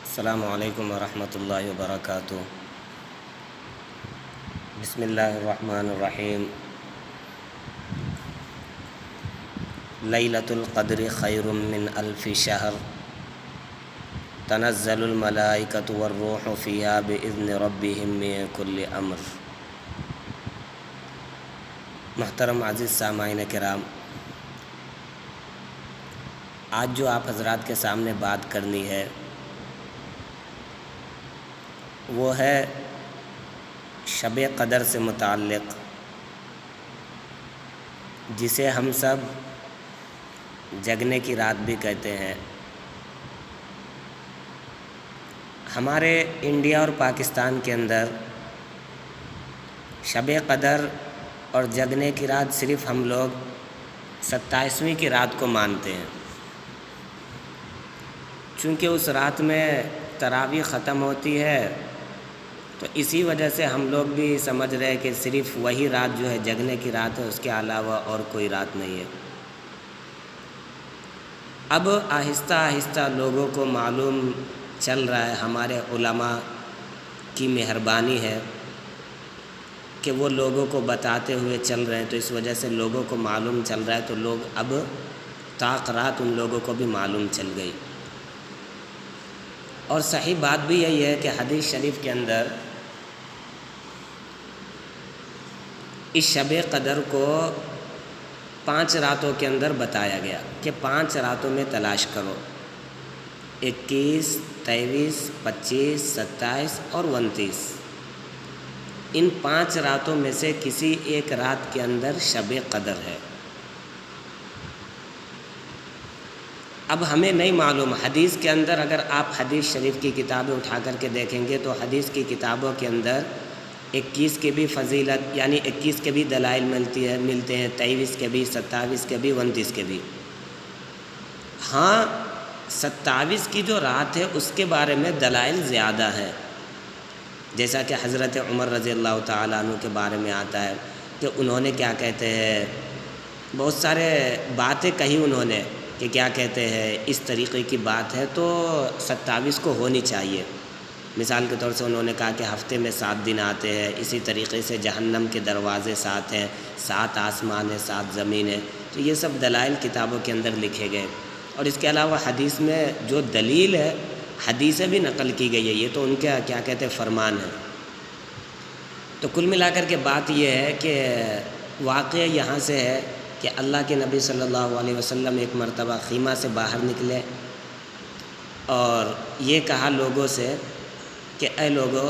السلام علیکم ورحمۃ اللہ وبرکاتہ۔ بسم اللہ الرحمن الرحیم۔ لیلۃ القدر خیر من الف شہر تنزل الملائکۃ والروح فیہا بإذن ربہم من کل امر۔ محترم عزیز سامعین کرام، آج جو آپ حضرات کے سامنے بات کرنی ہے وہ ہے شب قدر سے متعلق، جسے ہم سب جگنے کی رات بھی کہتے ہیں۔ ہمارے انڈیا اور پاکستان کے اندر شب قدر اور جگنے کی رات صرف ہم لوگ 27ویں کی رات کو مانتے ہیں، چونکہ اس رات میں تراویح ختم ہوتی ہے، تو اسی وجہ سے ہم لوگ بھی سمجھ رہے ہیں کہ صرف وہی رات جو ہے جگنے کی رات ہے، اس کے علاوہ اور کوئی رات نہیں ہے۔ اب آہستہ آہستہ لوگوں کو معلوم چل رہا ہے، ہمارے علماء کی مہربانی ہے کہ وہ لوگوں کو بتاتے ہوئے چل رہے ہیں، تو اس وجہ سے لوگوں کو معلوم چل رہا ہے، تو لوگ اب طاق رات ان لوگوں کو بھی معلوم چل گئی۔ اور صحیح بات بھی یہی ہے کہ حدیث شریف کے اندر اس شب قدر کو 5 راتوں کے اندر بتایا گیا کہ 5 راتوں میں تلاش کرو، 21، 23، 25، 27 اور 29۔ ان 5 راتوں میں سے کسی ایک رات کے اندر شب قدر ہے۔ اب ہمیں نہیں معلوم، حدیث کے اندر اگر آپ حدیث شریف کی کتابیں اٹھا کر کے دیکھیں گے تو حدیث کی کتابوں کے اندر 21 کے بھی فضیلت، یعنی 21 کے بھی دلائل ملتے ہیں، 23 کے بھی، 27 کے بھی، 29 کے بھی۔ ہاں، 27 کی جو رات ہے اس کے بارے میں دلائل زیادہ ہیں، جیسا کہ حضرت عمر رضی اللہ تعالیٰ عنہ کے بارے میں آتا ہے کہ انہوں نے کیا کہتے ہیں، بہت سارے باتیں کہی انہوں نے کہ کیا کہتے ہیں اس طریقے کی بات ہے تو 27 کو ہونی چاہیے۔ مثال کے طور سے انہوں نے کہا کہ ہفتے میں 7 دن آتے ہیں، اسی طریقے سے جہنم کے دروازے 7 ہیں، 7 آسمان ہیں، 7 زمین ہیں، تو یہ سب دلائل کتابوں کے اندر لکھے گئے۔ اور اس کے علاوہ حدیث میں جو دلیل ہے، حدیثیں بھی نقل کی گئی ہے، یہ تو ان کا کیا کہتے ہیں فرمان ہے۔ تو کل ملا کر کے بات یہ ہے کہ واقعہ یہاں سے ہے کہ اللہ کے نبی صلی اللہ علیہ وسلم ایک مرتبہ خیمہ سے باہر نکلے اور یہ کہا لوگوں سے کہ اے لوگو،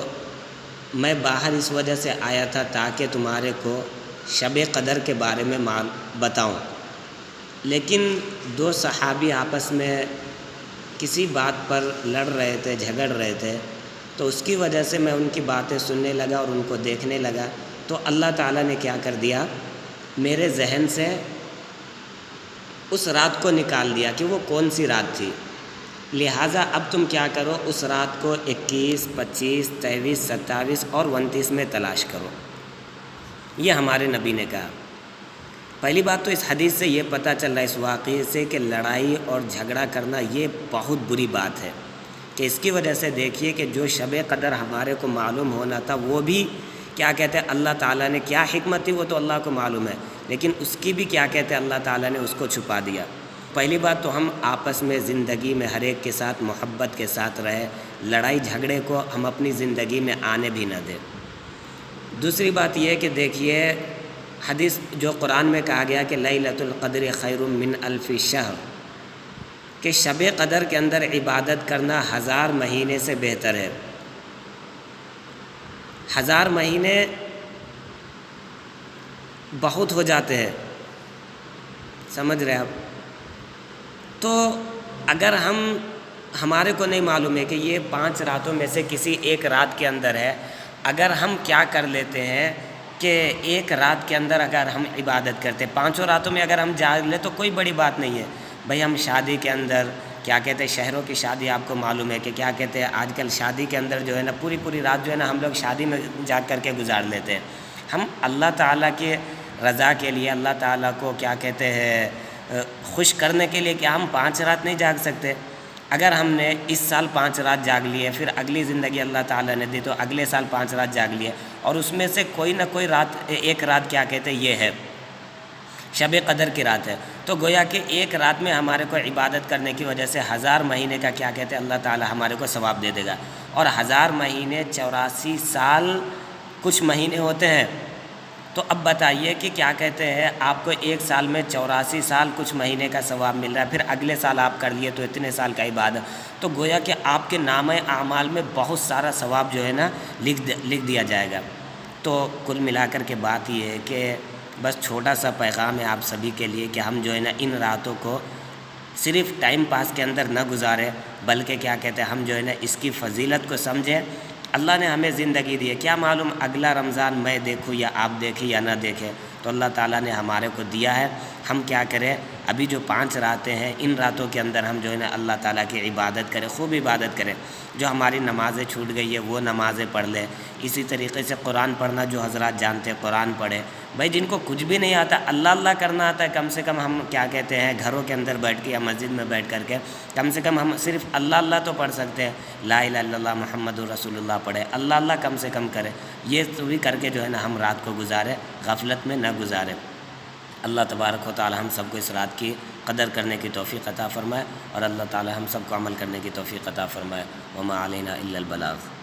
میں باہر اس وجہ سے آیا تھا تاکہ تمہارے کو شب قدر کے بارے میں بتاؤں، لیکن 2 صحابی آپس میں کسی بات پر لڑ رہے تھے، جھگڑ رہے تھے، تو اس کی وجہ سے میں ان کی باتیں سننے لگا اور ان کو دیکھنے لگا، تو اللہ تعالیٰ نے کیا کر دیا، میرے ذہن سے اس رات کو نکال دیا کہ وہ کون سی رات تھی، لہٰذا اب تم کیا کرو، اس رات کو 21، 25، 23، 27 اور 29 میں تلاش کرو۔ یہ ہمارے نبی نے کہا۔ پہلی بات تو اس حدیث سے یہ پتہ چل رہا ہے، اس واقعے سے، کہ لڑائی اور جھگڑا کرنا یہ بہت بری بات ہے، کہ اس کی وجہ سے دیکھیے کہ جو شب قدر ہمارے کو معلوم ہونا تھا وہ بھی کیا کہتے ہیں اللہ تعالیٰ نے، کیا حکمت تھی وہ تو اللہ کو معلوم ہے، لیکن اس کی بھی کیا کہتے ہیں اللہ تعالیٰ نے اس کو چھپا دیا۔ پہلی بات تو ہم آپس میں زندگی میں ہر ایک کے ساتھ محبت کے ساتھ رہے، لڑائی جھگڑے کو ہم اپنی زندگی میں آنے بھی نہ دیں۔ دوسری بات یہ کہ دیکھیے حدیث جو قرآن میں کہا گیا کہ لیلۃ القدر خیر من الف شہر، کہ شب قدر کے اندر عبادت کرنا 1000 مہینے سے بہتر ہے۔ 1000 مہینے بہت ہو جاتے ہیں، سمجھ رہے آپ؟ تو اگر ہمارے کو نہیں معلوم ہے کہ یہ 5 راتوں میں سے کسی ایک رات کے اندر ہے، اگر ہم کیا کر لیتے ہیں کہ ایک رات کے اندر اگر ہم عبادت کرتے ہیں، 5 راتوں میں اگر ہم جاگ لیں تو کوئی بڑی بات نہیں ہے۔ بھئی ہم شادی کے اندر کیا کہتے ہیں، شہروں کی شادی آپ کو معلوم ہے کہ کیا کہتے ہیں آج کل شادی کے اندر جو ہے نا پوری رات جو ہے نا ہم لوگ شادی میں جا کر کے گزار لیتے ہیں۔ ہم اللہ تعالیٰ کے رضا کے لیے، اللہ تعالیٰ کو کیا کہتے ہیں خوش کرنے کے لیے کیا ہم 5 رات نہیں جاگ سکتے؟ اگر ہم نے اس سال 5 رات جاگ لیے، پھر اگلی زندگی اللہ تعالیٰ نے دی تو اگلے سال 5 رات جاگ لیے، اور اس میں سے کوئی نہ کوئی رات، ایک رات کیا کہتے ہیں، یہ ہے شب قدر کی رات ہے، تو گویا کہ ایک رات میں ہمارے کو عبادت کرنے کی وجہ سے 1000 مہینے کا کیا کہتے ہیں اللہ تعالیٰ ہمارے کو ثواب دے دے گا، اور 1000 مہینے 84 سال کچھ مہینے ہوتے ہیں، تو اب بتائیے کہ کیا کہتے ہیں آپ کو ایک سال میں 84 سال کچھ مہینے کا ثواب مل رہا ہے، پھر اگلے سال آپ کر لیے تو اتنے سال کا عبادت، تو گویا کہ آپ کے نامہ اعمال میں بہت سارا ثواب جو ہے نا لکھ دیا جائے گا۔ تو کل ملا کر کے بات یہ ہے کہ بس چھوٹا سا پیغام ہے آپ سبھی کے لیے کہ ہم جو ہے نا ان راتوں کو صرف ٹائم پاس کے اندر نہ گزارے، بلکہ کیا کہتے ہیں ہم جو ہے نا اس کی فضیلت کو سمجھیں۔ اللہ نے ہمیں زندگی دی ہے، کیا معلوم اگلا رمضان میں دیکھوں یا آپ دیکھیں یا نہ دیکھیں، تو اللہ تعالیٰ نے ہمارے کو دیا ہے، ہم کیا کریں، ابھی جو 5 راتیں ہیں ان راتوں کے اندر ہم جو ہے نا اللہ تعالیٰ کی عبادت کریں، خوب عبادت کریں، جو ہماری نمازیں چھوٹ گئی ہے وہ نمازیں پڑھ لیں، اسی طریقے سے قرآن پڑھنا جو حضرات جانتے ہیں قرآن پڑھیں، بھائی جن کو کچھ بھی نہیں آتا اللہ اللہ کرنا آتا ہے، کم سے کم ہم کیا کہتے ہیں گھروں کے اندر بیٹھ کے یا مسجد میں بیٹھ کر کے کم سے کم ہم صرف اللہ اللہ تو پڑھ سکتے ہیں، لا الہ الا اللہ محمد رسول اللہ پڑھے، اللہ اللہ کم سے کم کرے، یہ تو بھی کر کے جو ہے نا ہم رات کو گزارے، غفلت میں نہ گزارے۔ اللہ تبارک و تعالی ہم سب کو اس رات کی قدر کرنے کی توفیق عطا فرمائے، اور اللہ تعالی ہم سب کو عمل کرنے کی توفیق عطا فرمائے۔ وما علینا الا البلاغ۔